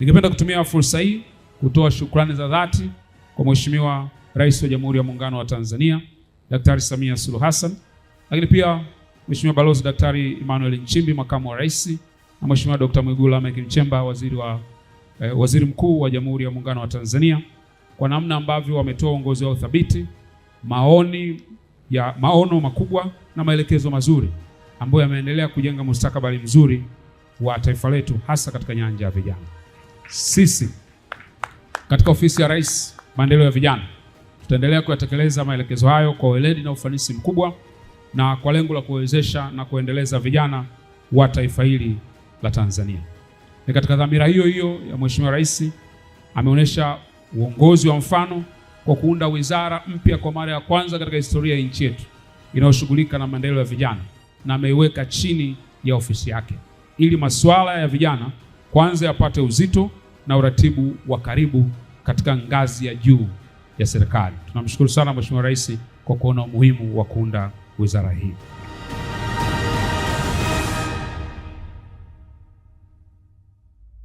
Ningependa kutumia fursa hii kutoa shukrani za dhati kwa Mheshimiwa Rais wa Jamhuri ya Muungano wa Tanzania Daktari Samia Suluhu Hassan, lakini pia Mheshimiwa Balozi Daktari Emmanuel Nchimbi, Makamu wa Rais, na Mheshimiwa Dr. Mwigulu Lameck Nchemba, Waziri Mkuu wa Jamhuri ya Muungano wa Tanzania, kwa namna ambavyo wametoa uongozi wao thabiti, maono makubwa na maelekezo mazuri ambayo yameendelea kujenga mustakabali mzuri wa taifa letu, hasa katika nyanja ya vijana. Sisi katika Ofisi ya Rais Maendeleo ya Vijana tutaendelea kuyatekeleza maelekezo hayo kwa weledi na ufanisi mkubwa, na kwa lengo la kuwezesha na kuendeleza vijana wa taifa hili la Tanzania. Ni katika dhamira hiyo hiyo ya Mheshimiwa Rais ameonyesha uongozi wa mfano kwa kuunda wizara mpya kwa mara ya kwanza katika historia ya nchi yetu inayoshughulika na maendeleo ya vijana, na ameiweka chini ya ofisi yake ili masuala ya vijana kwanza yapate uzito na uratibu wa karibu katika ngazi ya juu ya serikali. Tunamshukuru sana Mheshimiwa Rais kwa kuona umuhimu wa kuunda wizara hii.